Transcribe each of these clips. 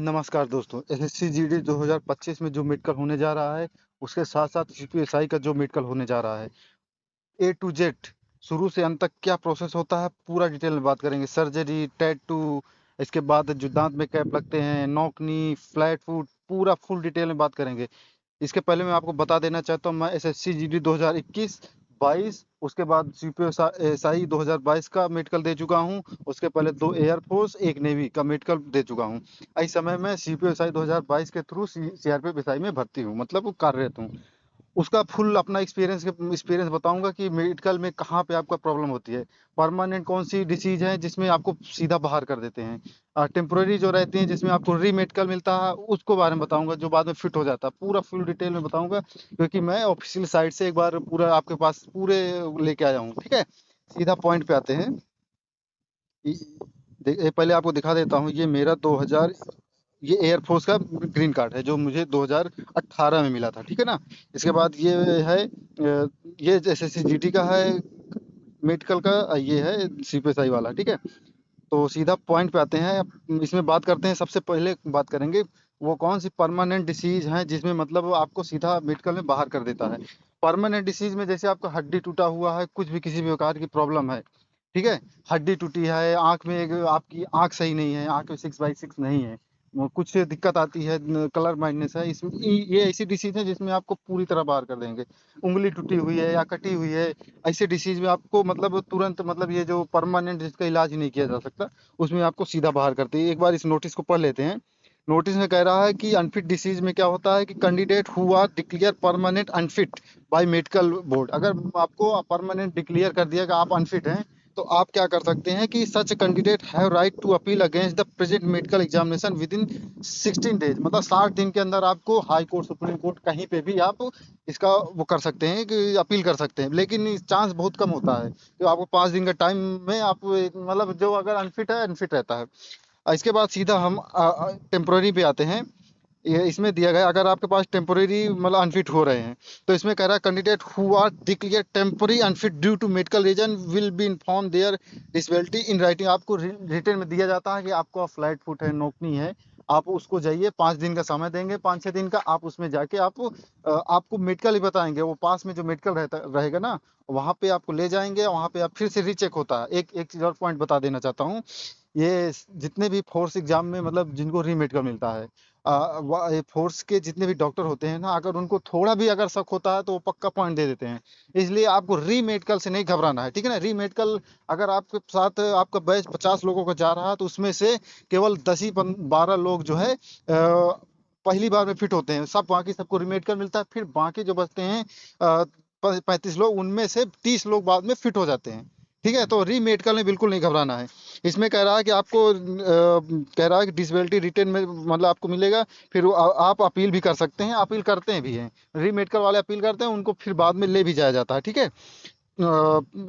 नमस्कार दोस्तों, SSC GD 2025 में जो मेडिकल होने जा रहा है, उसके साथ साथ सीपीएसआई का जो मेडिकल होने जा रहा है, ए टू जेड शुरू से अंत तक क्या प्रोसेस होता है पूरा डिटेल में बात करेंगे। सर्जरी, टैटू, इसके बाद जो दांत में कैप लगते हैं, नॉकनी, फ्लैट फुट, पूरा फुल डिटेल में बात करेंगे। इसके पहले मैं आपको बता देना चाहता हूँ, मैं एसएससी जीडी 2021-22, उसके बाद सीपीएसआई 2022 का मेडिकल दे चुका हूँ। उसके पहले 2 एयरफोर्स, 1 नेवी का मेडिकल दे चुका हूँ। इस समय मैं सीपीएसआई 2022 के थ्रू सीआरपीएफ एसआई में भर्ती हूँ, मतलब कार्यरत हूँ। उसका फुल अपना एक्सपीरियंस बताऊंगा कि मेडिकल में कहाँ पे आपका प्रॉब्लम होती है। परमानेंट कौन सी डिसीज है जिसमें आपको सीधा बाहर कर देते हैं, टेम्पोररी जो रहती हैं जिसमें आपको री मेडिकल मिलता है, उसको बारे में बताऊंगा जो बाद में फिट हो जाता है। पूरा फुल डिटेल में बताऊंगा, क्योंकि मैं ऑफिशियल साइट से एक बार पूरा आपके पास पूरे लेके आया हूँ। ठीक है, सीधा पॉइंट पे आते हैं। पहले आपको दिखा देता हूँ, ये मेरा 2000, ये एयरफोर्स का ग्रीन कार्ड है जो मुझे 2018 में मिला था। ठीक है ना। इसके बाद ये है ये एसएससी जीटी का है मेडिकल का, ये है सीपीएसआई वाला। ठीक है, तो सीधा पॉइंट पे आते हैं। इसमें बात करते हैं, सबसे पहले बात करेंगे वो कौन सी परमानेंट डिसीज है जिसमें मतलब आपको सीधा मेडिकल में बाहर कर देता है। परमानेंट डिसीज में जैसे आपका हड्डी टूटा हुआ है, कुछ भी किसी भी प्रकार की प्रॉब्लम है, ठीक है, हड्डी टूटी है, आंख में एक आपकी आंख सही नहीं है, आंख में 6/6 नहीं है, वो कुछ दिक्कत आती है, कलर ब्लाइंडनेस है, इसमें ये ऐसी डिसीज है जिसमें आपको पूरी तरह बाहर कर देंगे। उंगली टूटी हुई है या कटी हुई है, ऐसे डिसीज में आपको मतलब तुरंत, मतलब ये जो परमानेंट जिसका इलाज ही नहीं किया जा सकता, उसमें आपको सीधा बाहर करते हैं। एक बार इस नोटिस को पढ़ लेते हैं। नोटिस में कह रहा है कि अनफिट डिसीज में क्या होता है कि candidate who are declare permanent unfit by medical board. अगर आपको परमानेंट डिक्लेयर कर दिया कि आप अनफिट हैं, तो आप क्या कर सकते हैं कि such candidate have right to appeal against the present medical examination within 16 days. मतलब 60 दिन के अंदर आपको हाई कोर्ट, सुप्रीम कोर्ट, कहीं पे भी आप इसका वो कर सकते हैं कि अपील कर सकते हैं। लेकिन चांस बहुत कम होता है, तो आपको 5 दिन का टाइम में आप मतलब जो अगर अनफिट है, अनफिट रहता है। इसके बाद सीधा हम टेम्पोररी पे आते हैं। ये इसमें दिया गया, अगर आपके पास टेम्पोररी मतलब अनफिट हो रहे हैं, तो इसमें कह रहा है candidate who are declare temporary unfit due to medical reason will be inform their disability in writing. आपको रिटर्न में दिया जाता है कि आपको फ्लैट फुट है, नोकनी है, आप उसको जाइए, 5 दिन का समय देंगे, 5-6 दिन का, आप उसमें जाके आप आपको मेडिकल ही बताएंगे। वो पास में जो मेडिकल रहता रहेगा ना, वहाँ पे आपको ले जाएंगे, वहाँ पे आप फिर से रीचेक होता है। एक एक चीज और पॉइंट बता देना चाहता हूँ, ये जितने भी फोर्स एग्जाम में मतलब जिनको री मेडिकल मिलता है, ये फोर्स के जितने भी डॉक्टर होते हैं ना, अगर उनको थोड़ा भी अगर शक होता है तो वो पक्का पॉइंट दे देते हैं। इसलिए आपको री मेडिकल से नहीं घबराना है। ठीक है ना। री मेडिकल अगर आपके साथ आपका बैच 50 लोगों का जा रहा है, तो उसमें से केवल 10 ही 12 लोग जो है पहली बार में फिट होते हैं। सब बाकी सबको री मेडिकल मिलता है, फिर बाकी जो बचते हैं 35 लोग, उनमें से 30 लोग बाद में फिट हो जाते हैं। ठीक है, तो री मेडिकल में बिल्कुल नहीं घबराना है। इसमें कह रहा है कि आपको कह रहा है कि डिसेबिलिटी रिटेन में मतलब आपको मिलेगा। फिर आप अपील भी कर सकते हैं, अपील करते हैं भी हैं। री मेडिकल वाले अपील करते हैं, उनको फिर बाद में ले भी जाया जाता है। ठीक है,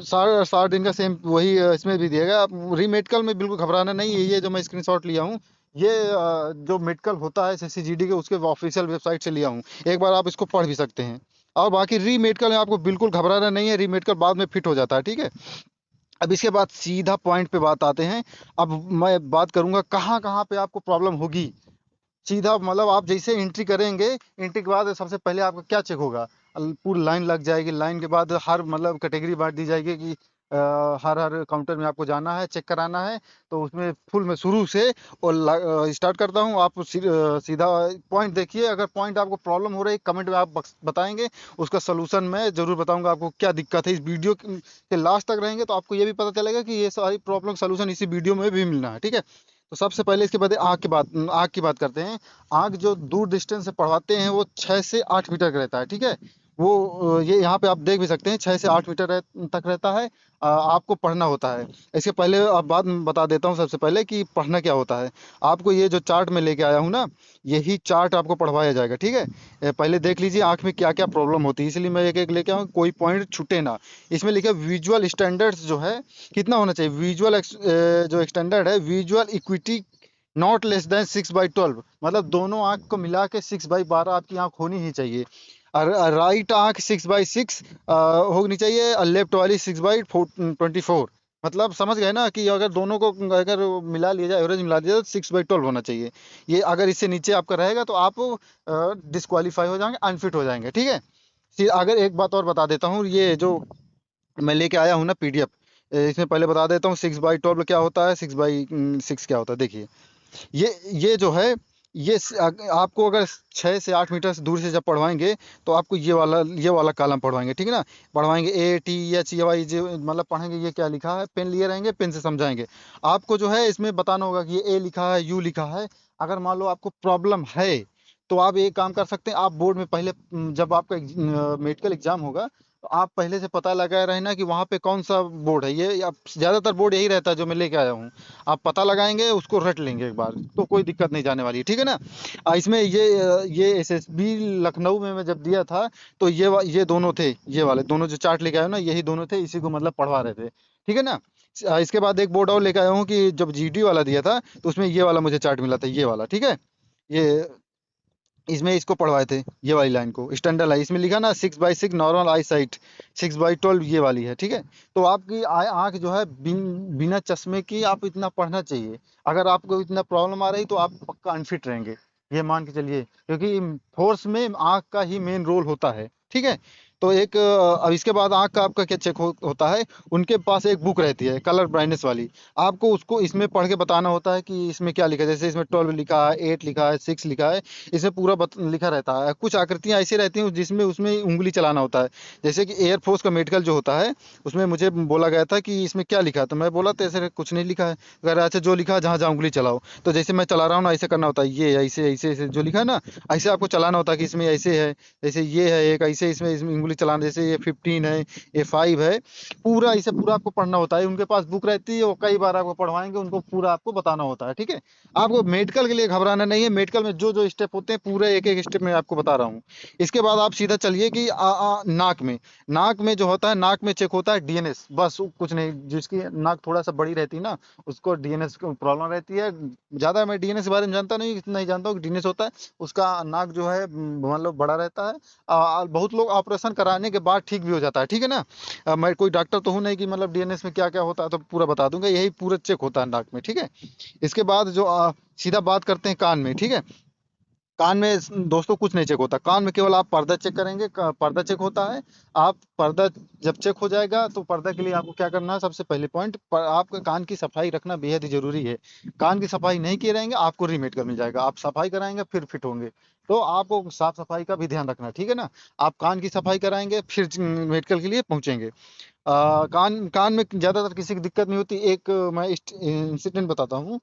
60 दिन का सेम वही इसमें भी दिएगा। री मेडिकल में बिल्कुल घबराना नहीं है। ये जो मैं स्क्रीनशॉट लिया हूँ, ये जो मेडिकल होता है एसएससी के, उसके ऑफिशियल वेबसाइट से लिया हूँ। एक बार आप इसको पढ़ भी सकते हैं। और बाकी री मेडिकल में आपको बिल्कुल घबराना नहीं है, री मेडिकल बाद में फिट हो जाता है। ठीक है, अब इसके बाद सीधा पॉइंट पे बात आते हैं। अब मैं बात करूंगा कहाँ कहाँ पे आपको प्रॉब्लम होगी। सीधा मतलब आप जैसे एंट्री करेंगे, एंट्री के बाद सबसे पहले आपका क्या चेक होगा, पूरी लाइन लग जाएगी। लाइन के बाद हर मतलब कैटेगरी बांट दी जाएगी कि हर हर काउंटर में आपको जाना है, चेक कराना है। तो उसमें फुल में शुरू से और स्टार्ट करता हूँ। आप सीधा पॉइंट देखिए। अगर पॉइंट आपको प्रॉब्लम हो रही है, कमेंट में आप बताएंगे, उसका सोल्यूशन मैं जरूर बताऊंगा आपको क्या दिक्कत है। इस वीडियो के लास्ट तक रहेंगे तो आपको ये भी पता चलेगा कि ये सारी प्रॉब्लम सोल्यूशन इसी वीडियो में भी मिलना है। ठीक है, तो सबसे पहले इसके बाद आँख की बात करते हैं। आँख जो दूर डिस्टेंस से पढ़वाते हैं, वो 6 से 8 मीटर का रहता है। ठीक है, वो ये यहाँ पे आप देख भी सकते हैं, 6 से 8 मीटर तक रहता है। आपको पढ़ना होता है। इसके पहले अब बात बता देता हूँ सबसे पहले कि पढ़ना क्या होता है। आपको ये जो चार्ट में लेके आया हूँ ना, यही चार्ट आपको पढ़वाया जाएगा। ठीक है, पहले देख लीजिए आँख में क्या क्या प्रॉब्लम होती है, इसलिए मैं एक एक लेके आऊँ, कोई पॉइंट छूटे ना। इसमें लिखा विजुअल स्टैंडर्ड्स जो है कितना होना चाहिए, विजुअल जो स्टैंडर्ड है, visual equity not less than 6/12। मतलब दोनों आंख को मिला के 6/12 आपकी आंख होनी ही चाहिए। और राइट आंख 6/6 होनी चाहिए, और लेफ्ट वाली 6/24। मतलब समझ गए ना कि अगर दोनों को अगर मिला लिया जाए, एवरेज मिला दिया जाए, तो 6/12 होना चाहिए। ये अगर इससे नीचे आपका रहेगा तो आप डिस्क्वालीफाई हो जाएंगे, अनफिट हो जाएंगे, ठीक है। फिर अगर एक बात और बता देता हूँ, ये जो मैं लेके आया हूँ ना पीडीएफ, इसमें पहले बता देता हूँ 6/12 क्या होता है, 6/6 क्या होता है। देखिए, ये जो है, आपको अगर 6 से 8 मीटर से दूर से जब पढ़वाएंगे, तो आपको ये वाला कॉलम पढ़वाएंगे, ठीक है ना। पढ़वाएंगे ATH EY मतलब पढ़ेंगे ये क्या लिखा है, पेन लिए रहेंगे, पेन से समझाएंगे। आपको जो है इसमें बताना होगा कि ये ए लिखा है, यू लिखा है। अगर मान लो आपको प्रॉब्लम है, तो आप एक काम कर सकते हैं, आप बोर्ड में पहले जब आपका मेडिकल एग्जाम होगा, तो आप पहले से पता लगाए रहना कि वहाँ पे कौन सा बोर्ड है। ये अब ज़्यादातर बोर्ड यही रहता है जो मैं लेके आया हूँ। आप पता लगाएंगे, उसको रट लेंगे एक बार, तो कोई दिक्कत नहीं जाने वाली है, ठीक है ना। इसमें ये एसएसबी लखनऊ में मैं जब दिया था, तो ये दोनों थे, ये वाले दोनों जो चार्ट लेके आए हो ना, यही दोनों थे, इसी को मतलब पढ़वा रहे थे, ठीक है ना। इसके बाद एक बोर्ड और लेके आया हूँ कि जब जीडी वाला दिया था, तो उसमें ये वाला मुझे चार्ट मिला था, ये वाला, ठीक है। ये इसमें इसको पढ़वाए थे, ये वाली लाइन को स्टैंडर्ड है, इसमें लिखा ना 6/6 नॉर्मल आई साइट, 6/12 ये वाली है, ठीक है। तो आपकी आँख जो है, बिना चश्मे की आप इतना पढ़ना चाहिए। अगर आपको इतना प्रॉब्लम आ रही, तो आप पक्का अनफिट रहेंगे, ये मान के चलिए, क्योंकि फोर्स में आँख का ही मेन रोल होता है, ठीक है। तो अब इसके बाद आँख का आपका क्या चेक होता है। उनके पास एक बुक रहती है कलर ब्राइटनेस वाली, आपको उसको इसमें पढ़ के बताना होता है कि इसमें क्या लिखा है। जैसे इसमें 12 लिखा है, 8 लिखा है, 6 लिखा है, इसमें पूरा लिखा रहता है। कुछ आकृतियां ऐसी रहती हैं जिसमें उसमें उंगली चलाना होता है। जैसे कि एयरफोर्स का मेडिकल जो होता है, उसमें मुझे बोला गया था कि इसमें क्या लिखा है, तो मैं बोला तो ऐसे कुछ नहीं लिखा है। कह रहा अच्छा जो लिखा है जहाँ जहाँ उंगली चलाओ। तो जैसे मैं चला रहा हूँ ना, ऐसे करना होता है, ये ऐसे ऐसे ऐसे जो लिखा है ना, ऐसे आपको चलाना होता है कि इसमें ऐसे है। जैसे ये है एक ऐसे, इसमें उंगली चलाना, जैसे ये 15 है, ये 5 है। पूरा इसे पूरा आपको पढ़ना होता है। उनके पास बुक रहती है, वो कई बार आपको पढ़वाएंगे, उनको पूरा आपको बताना होता है, ठीक है। आपको मेडिकल के लिए घबराना नहीं है। मेडिकल में जो जो स्टेप होते हैं, पूरे एक एक स्टेप में आपको बता रहा हूँ। इसके बाद आप सीधा चलिए कि नाक में जो होता है, नाक में चेक होता है डीएनएस, बस कुछ नहीं। जिसकी नाक थोड़ा सा बड़ी रहती है ना, उसको डीएनएस को प्रॉब्लम रहती है। ज्यादा मैं डीएनएस के बारे में जानता नहीं, इतना ही जानता हूँ कि डीएनएस होता है, उसका नाक जो है मतलब बड़ा रहता है। बहुत लोग ऑपरेशन कराने के बाद ठीक भी हो जाता है, ठीक है ना। मैं कोई डॉक्टर तो हूँ नहीं कि मतलब डीएनएस में क्या क्या होता है तो पूरा बता दूंगा, यही पूरा चेक होता है नाक में, ठीक है। इसके बाद जो सीधा बात करते हैं कान में, ठीक है। कान में दोस्तों कुछ नहीं चेक होता। कान में केवल आप पर्दा चेक करेंगे, पर्दा चेक होता है। आप पर्दा जब चेक हो जाएगा, तो पर्दा के लिए आपको क्या करना है, सबसे पहले पॉइंट पर आपके कान की सफाई रखना बेहद ही जरूरी है। कान की सफाई नहीं किए रहेंगे, आपको रीमेडिकल मिल जाएगा। आप सफाई कराएंगे फिर फिट होंगे, तो आपको साफ सफाई का भी ध्यान रखना है, ठीक है ना। आप कान की सफाई कराएंगे, फिर मेडिकल के लिए पहुंचेंगे। कान कान में ज़्यादातर किसी की दिक्कत नहीं होती। एक मैं इंसिडेंट बताता हूँ।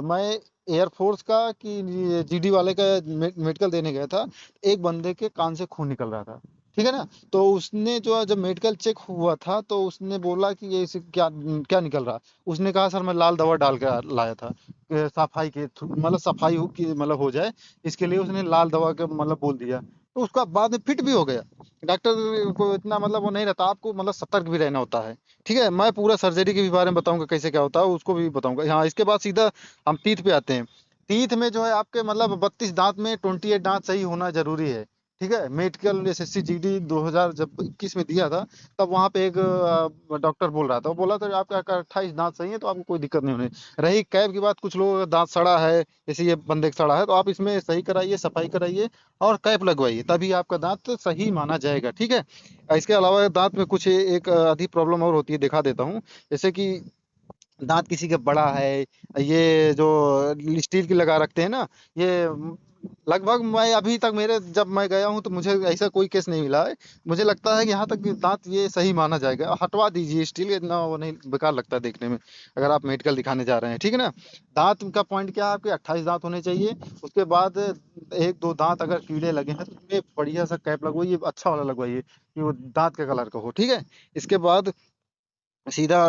मैं एयरफोर्स का कि जीडी वाले का मेडिकल देने गया था। एक बंदे के कान से खून निकल रहा था, ठीक है ना। तो उसने जो है, जब मेडिकल चेक हुआ था, तो उसने बोला कि ये इसे क्या क्या निकल रहा। उसने कहा सर मैं लाल दवा डाल कर लाया था, सफाई के मतलब सफाई हो की मतलब हो जाए, इसके लिए उसने लाल दवा का मतलब बोल दिया। तो उसका बाद में फिट भी हो गया। डॉक्टर को इतना मतलब वो नहीं रहता, आपको मतलब सतर्क भी रहना होता है, ठीक है। मैं पूरा सर्जरी के भी बारे में बताऊंगा कैसे क्या होता है, उसको भी बताऊंगा। हाँ, इसके बाद सीधा हम तीत पे आते हैं। तीत में जो है आपके मतलब 32 दांत में 28 दांत सही होना जरूरी है, ठीक है। मेडिकल एसएससी जीडी 2000 जब 21 में दिया था, तब वहाँ पे एक डॉक्टर बोल रहा था, वो बोला था आपका 28 दांत सही है, तो आपको कोई दिक्कत नहीं होनी। रही कैप की बात, कुछ लोगों का दांत सड़ा है, जैसे ये बंदे का सड़ा है, तो आप इसमें सही कराइए, सफाई कराइए और कैप लगवाइए, तभी आपका दांत सही माना जाएगा, ठीक है। इसके अलावा दांत में कुछ एक आधी प्रॉब्लम और होती है, दिखा देता हूँ। जैसे कि दांत किसी का बड़ा है, ये जो स्टील की लगा रखते हैं ना, ये लगभग मैं अभी तक मेरे जब मैं गया हूँ, तो मुझे ऐसा कोई केस नहीं मिला है। मुझे लगता है कि यहाँ तक कि दांत ये सही माना जाएगा, हटवा दीजिए स्टील, इतना वो नहीं, बेकार लगता है देखने में, अगर आप मेडिकल दिखाने जा रहे हैं, ठीक है ना। दांत का पॉइंट क्या है, आपके 28 दांत होने चाहिए। उसके बाद एक दो दांत अगर कीड़े लगे हैं, तो उसमें बढ़िया सा कैप लगवाइए, अच्छा वाला लगवाइए कि वो दांत के कलर का हो, ठीक है। इसके बाद सीधा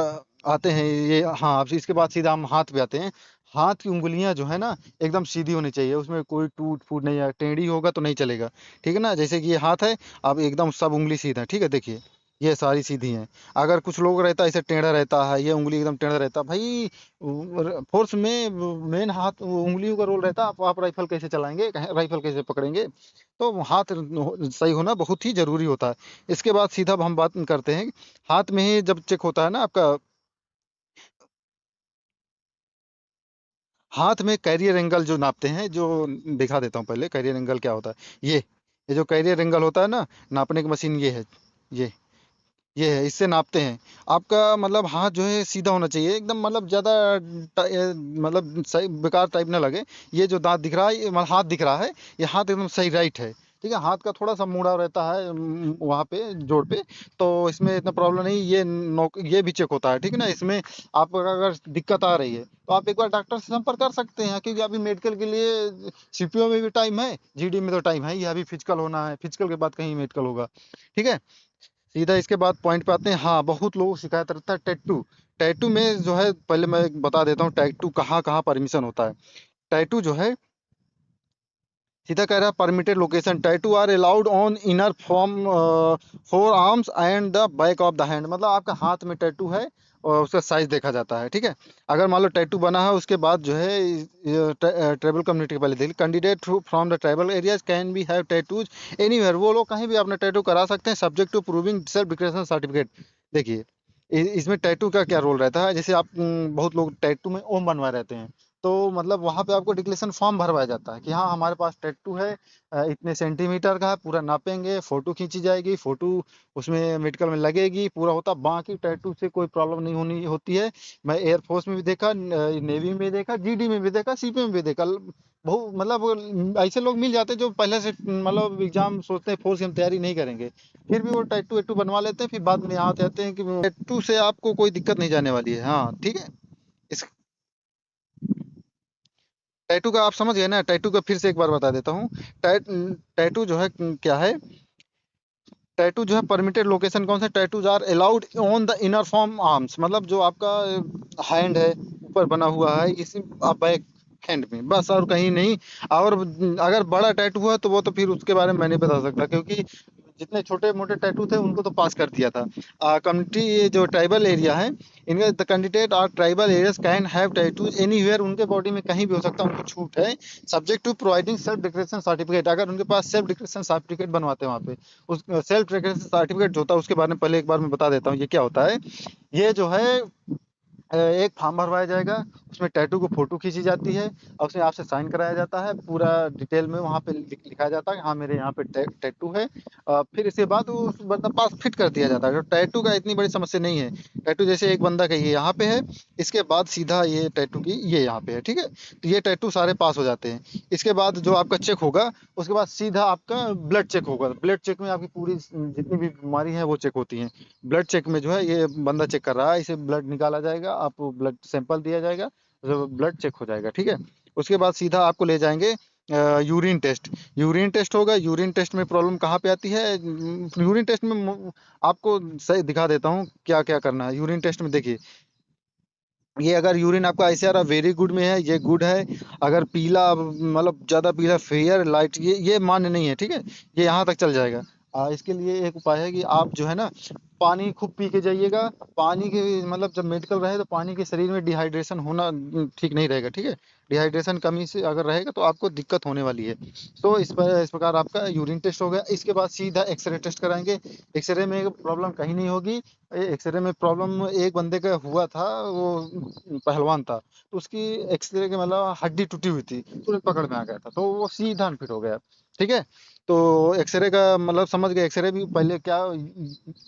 आते हैं ये, हाँ, अब इसके बाद सीधा हम हाथ पे आते हैं। हाथ की उंगलियां जो है ना, एकदम सीधी होनी चाहिए, उसमें कोई टूट फूट नहीं है। टेढ़ी होगा तो नहीं चलेगा, ठीक है ना। जैसे कि ये हाथ है, अब एकदम सब उंगली सीधा है, ठीक है। देखिए, ये सारी सीधी हैं। अगर कुछ लोग रहता है ऐसे टेढ़ा रहता है, ये उंगली एकदम टेढ़ा रहता है, भाई फोर्स में मेन हाथ उंगलियों का रोल रहता है। आप राइफल कैसे चलाएंगे, राइफल कैसे पकड़ेंगे, तो हाथ सही होना बहुत ही जरूरी होता है। इसके बाद सीधा अब हम बात करते हैं, हाथ में ही जब चेक होता है ना आपका, हाथ में कैरियर एंगल जो नापते हैं, जो दिखा देता हूँ पहले कैरियर एंगल क्या होता है। ये जो कैरियर एंगल होता है ना, नापने की मशीन ये है। ये ये है, इससे नापते हैं। आपका मतलब हाथ जो है सीधा होना चाहिए एकदम, मतलब ज्यादा मतलब सही बेकार टाइप ना लगे। ये जो दांत दिख रहा है, ये मतलब हाथ दिख रहा है, ये हाथ एकदम सही राइट है। ठीक है, हाथ का थोड़ा सा मुड़ा रहता है वहाँ पे जोड़ पे। तो इसमें इतना प्रॉब्लम नहीं, ये नोक ये भी चेक होता है। ठीक है ना, इसमें आपको अगर दिक्कत आ रही है तो आप एक बार डॉक्टर से संपर्क कर सकते हैं, क्योंकि अभी मेडिकल के लिए सीपीओ में भी टाइम है, जीडी में तो टाइम है ही, अभी फिजिकल होना है, फिजिकल के बाद कहीं मेडिकल होगा। ठीक है, सीधा इसके बाद पॉइंट पे आते हैं। हाँ, बहुत लोगों को शिकायत रहता है टैटू। टैटू में जो है, पहले मैं बता देता हूँ टैटू कहाँ कहाँ परमिशन होता है। टैटू जो है, सीधा कह रहा है permitted location, tattoo are allowed on inner from four arms and the back of the hand. मतलब आपका हाथ में टैटू है और उसका साइज देखा जाता है। ठीक है, अगर मान लो टैटू बना है, उसके बाद जो है ट्राइबल कम्युनिटी के पहले देख, candidate from the tribal areas can be have tattoos anywhere. वो लोग कहीं भी अपना टैटू करा सकते हैं, subject to proving self declaration certificate. देखिए, इसमें टैटू का क्या रोल रहता है। जैसे आप बहुत लोग टैटू में ओम बनवाए रहते हैं, तो मतलब वहां पे आपको डिक्लेरेशन फॉर्म भरवाया जाता है कि हाँ हमारे पास टैटू है, इतने सेंटीमीटर का है, पूरा नापेंगे, फोटो खींची जाएगी, फोटो उसमें मेडिकल में लगेगी, पूरा होता। बाकी टैटू से कोई प्रॉब्लम नहीं होनी होती है। मैं एयरफोर्स में भी देखा, नेवी में भी देखा, जीडी में भी देखा, सीपी में भी देखा। बहुत मतलब ऐसे लोग मिल जाते हैं जो पहले से मतलब एग्जाम सोचते हैं, फोर्स की हम तैयारी नहीं करेंगे, फिर भी वो टैटू वैटू बनवा लेते हैं, फिर बाद में यहाँ आते आते हैं कि टैटू से आपको कोई दिक्कत नहीं जाने वाली है। हाँ ठीक है, इस टैटू का आप समझ गए ना। टैटू का फिर से एक बार बता देता हूँ। टैटू जो है क्या है, टैटू जो है परमिटेड लोकेशन कौन सा, tattoos are allowed on the inner form arms. मतलब जो आपका हैंड है ऊपर बना हुआ है, इसी आप बैक हैंड में, बस और कहीं नहीं। और अगर बड़ा टैटू है तो वो तो फिर उसके बारे में मैं नहीं बता सकता, क्योंकि जितने छोटे मोटे टैटू थे उनको तो पास कर दिया था। कम्युनिटी, ये जो ट्राइबल एरिया है, इनका द कैंडिडेट और tribal areas can have tattoos anywhere. उनके बॉडी में कहीं भी हो सकता है, उनको छूट है, subject to providing self declaration certificate. अगर उनके पास सेल्फ डिक्लेरेशन सर्टिफिकेट बनवाते हैं वहाँ पे, उस सेल्फ डिक्लेरेशन सर्टिफिकेट जो होता है उसके बारे में पहले एक बार मैं बता देता हूँ ये क्या होता है। ये जो है एक फॉर्म भरवाया जाएगा, उसमें टैटू को फोटो खींची जाती है और उसमें आपसे साइन कराया जाता है, पूरा डिटेल में वहाँ पे लिखा जाता है कि हाँ मेरे यहाँ पे टैटू है। फिर इसके बाद उस बंदा पास फिट कर दिया जाता है। तो टैटू का इतनी बड़ी समस्या नहीं है। टैटू जैसे एक बंदा का ये यहाँ पे है, इसके बाद सीधा ये टैटू की ये यहाँ पे है। ठीक है, तो ये टैटू सारे पास हो जाते हैं। इसके बाद जो आपका चेक होगा, उसके बाद सीधा आपका ब्लड चेक होगा। ब्लड चेक में आपकी पूरी जितनी भी बीमारी है वो चेक होती हैं। ब्लड चेक में जो है ये बंदा चेक कर रहा है, इसे ब्लड निकाला जाएगा, आपको ब्लड सैंपल दिया जाएगा, जो ब्लड चेक हो जाएगा। ठीक है, उसके बाद सीधा आपको ले जाएंगे यूरिन टेस्ट। यूरिन टेस्ट होगा। यूरिन टेस्ट में प्रॉब्लम कहाँ पे आती है, यूरिन टेस्ट में आपको सही दिखा देता हूँ क्या क्या करना है यूरिन टेस्ट में। देखिए, ये अगर यूरिन आपका ऐसे आ रहा वेरी गुड में है, ये गुड है। अगर पीला मतलब ज्यादा पीला, फेयर लाइट, ये मान्य नहीं है। ठीक है, ये यहाँ तक चल जाएगा। इसके लिए एक उपाय है कि आप जो है ना पानी खूब पी के जाइएगा। पानी के मतलब जब मेडिकल रहे तो पानी के शरीर में डिहाइड्रेशन होना ठीक नहीं रहेगा। ठीक है, डिहाइड्रेशन कमी से अगर रहेगा तो आपको दिक्कत होने वाली है। तो इस प्रकार आपका यूरिन टेस्ट हो गया। इसके बाद सीधा एक्सरे टेस्ट कराएंगे। एक्सरे में प्रॉब्लम कहीं नहीं होगी। एक्सरे में प्रॉब्लम एक बंदे का हुआ था, वो पहलवान था, तो उसकी एक्सरे के मतलब हड्डी टूटी हुई थी, तुरंत पकड़ में आ गया था, तो वो सीधा फिट हो गया। ठीक है, तो एक्सरे का मतलब समझ गए। एक्सरे भी पहले क्या,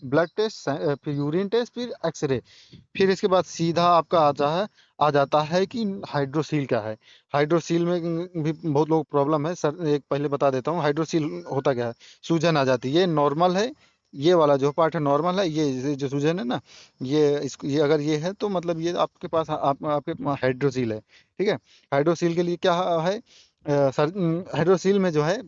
ब्लड टेस्ट, फिर यूरिन टेस्ट, फिर एक्सरे। फिर इसके बाद सीधा आपका आ जाता है कि हाइड्रोसील क्या है। हाइड्रोसील में भी बहुत लोग प्रॉब्लम है सर, एक पहले बता देता हूँ हाइड्रोसील होता क्या है। सूजन आ जाती है, ये नॉर्मल है। ये वाला जो पार्ट है नॉर्मल है, ये जो सूजन है ना, ये अगर ये है तो मतलब ये आपके पास आपके हाइड्रोसील है। ठीक है, हाइड्रोसील के लिए क्या है, सर हाइड्रोसील में जो है,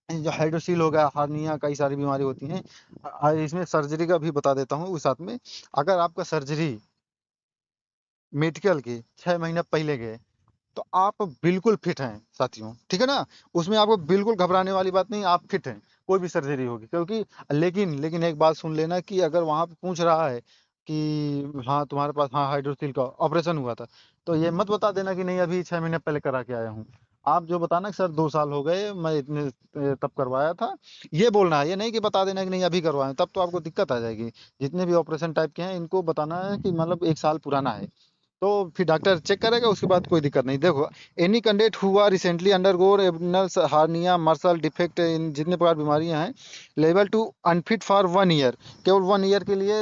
जो हाइड्रोसील हो गया, हार्निया, कई सारी बीमारी होती हैं। इसमें सर्जरी का भी बता देता हूँ उस साथ में। अगर आपका सर्जरी मेडिकल के 6 महीने पहले गए तो आप बिल्कुल फिट हैं साथियों। ठीक है ना, उसमें आपको बिल्कुल घबराने वाली बात नहीं, आप फिट हैं, कोई भी सर्जरी होगी। क्योंकि लेकिन लेकिन एक बात सुन लेना कि अगर वहां पे पूछ रहा है कि हाँ तुम्हारे पास हाँ हाइड्रोसील का ऑपरेशन हुआ था, तो ये मत बता देना कि नहीं अभी 6 महीने पहले करा के आया हूँ। आप जो बताना कि सर 2 साल हो गए मैं इतने तब करवाया था, ये बोलना है। ये नहीं कि बता देना कि नहीं अभी करवाया, तब तो आपको दिक्कत आ जाएगी। जितने भी ऑपरेशन टाइप के हैं इनको बताना है कि मतलब 1 साल पुराना है। तो फिर डॉक्टर चेक करेगा, उसके बाद कोई दिक्कत नहीं। देखो, any candidate who recently undergo abdominal hernia marshal defect, इन जितने प्रकार बीमारियां हैं, level two unfit for 1 year, केवल 1 ईयर के लिए,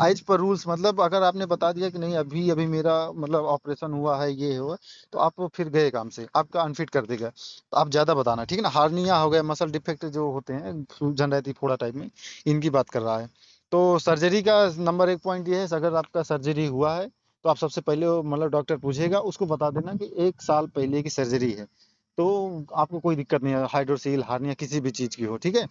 एज पर रूल्स, मतलब अगर आपने बता दिया कि नहीं अभी अभी मेरा मतलब ऑपरेशन हुआ है, ये हुआ, तो आप फिर गए काम से, आपका अनफिट कर देगा। तो आप ज्यादा बताना, ठीक है ना। हार्निया हो गया, मसल डिफेक्ट जो होते हैं, सूजन रहती है फोड़ा टाइप में, इनकी बात कर रहा है। तो सर्जरी का नंबर 1 पॉइंट ये है, अगर आपका सर्जरी हुआ है तो आप सबसे पहले मतलब डॉक्टर पूछेगा, उसको बता देना कि 1 साल पहले की सर्जरी है, तो आपको कोई दिक्कत नहीं है, हाइड्रोसील हार्निया किसी भी चीज की हो, ठीक है।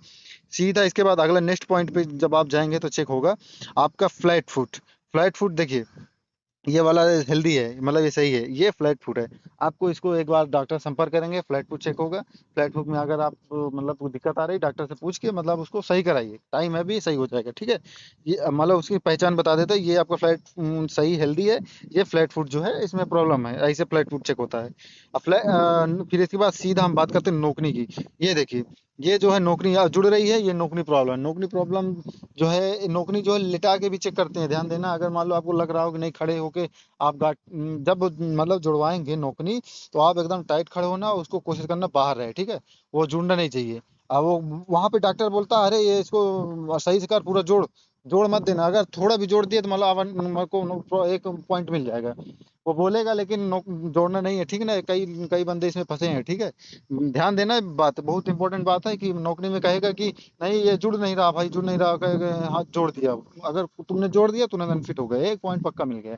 सीधा इसके बाद अगला नेक्स्ट पॉइंट पे जब आप जाएंगे तो चेक होगा आपका फ्लैट फुट। फ्लैट फुट देखिए, ये वाला हेल्दी है, मतलब ये सही है, ये फ्लैट फुट है। आपको इसको एक बार डॉक्टर संपर्क करेंगे, फ्लैट फुट चेक होगा। फ्लैट फुट में अगर आप मतलब कोई दिक्कत आ रही, डॉक्टर से पूछ के मतलब उसको सही कराइए, टाइम है भी, सही हो जाएगा, ठीक है। ये मतलब उसकी पहचान बता देता है, ये आपका फ्लैट सही हेल्दी है, ये फ्लैट फुट जो है इसमें प्रॉब्लम है, ऐसे फ्लैट फुट चेक होता है। अब फिर इसके बाद सीधा हम बात करते हैं नोकनी की। ये देखिए, ये जो है नोकनी जुड़ रही है, ये नोकनी प्रॉब्लम है। नोकनी प्रॉब्लम जो है, नोकनी जो है लिटा के भी चेक करते हैं, ध्यान देना। अगर मान लो आपको लग रहा हो कि नहीं खड़े होके आप जब मतलब जुड़वाएंगे नोकनी, तो आप एकदम टाइट खड़े होना, उसको कोशिश करना बाहर रहे, ठीक है। वो जुड़ना नहीं चाहिए। अब वो वहां पे डॉक्टर बोलता है, अरे ये इसको सही से कर, पूरा जोड़, जोड़ मत देना। अगर थोड़ा भी जोड़ दिए तो मतलब मेरे को एक पॉइंट मिल जाएगा, वो बोलेगा, लेकिन जोड़ना नहीं है, ठीक है ना। कई कई बंदे इसमें फंसे हैं, ठीक है। ध्यान देना, बात बहुत इंपॉर्टेंट बात है कि नौकरी में कहेगा कि नहीं ये जुड़ नहीं रहा भाई, जुड़ नहीं रहा, कहेगा हाँ जोड़ दिया। अगर तुमने जोड़ दिया, तुमने बेनिफिट हो गया, 1 पॉइंट पक्का मिल गया,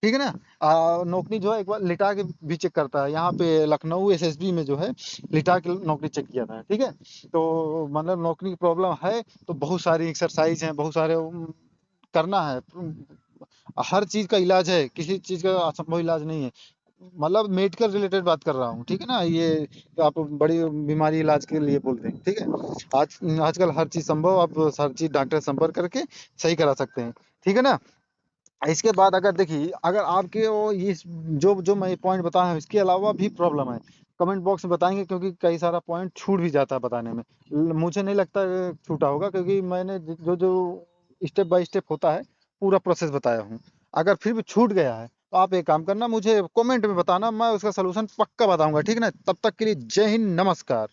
ठीक है ना। नौकरी जो है एक बार लिटा के भी चेक करता है, यहाँ पे लखनऊ एसएसबी में जो है लिटा के नौकरी चेक किया था, ठीक है। तो मतलब नौकरी की प्रॉब्लम है तो बहुत सारी एक्सरसाइज हैं, बहुत सारे करना है। हर चीज का इलाज है, किसी चीज का असंभव इलाज नहीं है। मतलब मेडिकल रिलेटेड बात कर रहा हूँ, ठीक है ना। ये आप बड़ी बीमारी इलाज के लिए बोल रहे हैं, ठीक है। आजकल हर चीज संभव, आप हर चीज डॉक्टर से संपर्क करके सही करा सकते हैं, ठीक है ना। इसके बाद अगर देखिए, अगर आपके वो ये जो जो मैं पॉइंट बताया हूँ, इसके अलावा भी प्रॉब्लम है, कमेंट बॉक्स में बताएंगे, क्योंकि कई सारा पॉइंट छूट भी जाता है बताने में। मुझे नहीं लगता छूटा होगा, क्योंकि मैंने जो जो स्टेप बाय स्टेप होता है पूरा प्रोसेस बताया हूँ। अगर फिर भी छूट गया है तो आप एक काम करना, मुझे कमेंट में बताना, मैं उसका सलूशन पक्का बताऊंगा, ठीक है ना। तब तक के लिए जय हिंद, नमस्कार।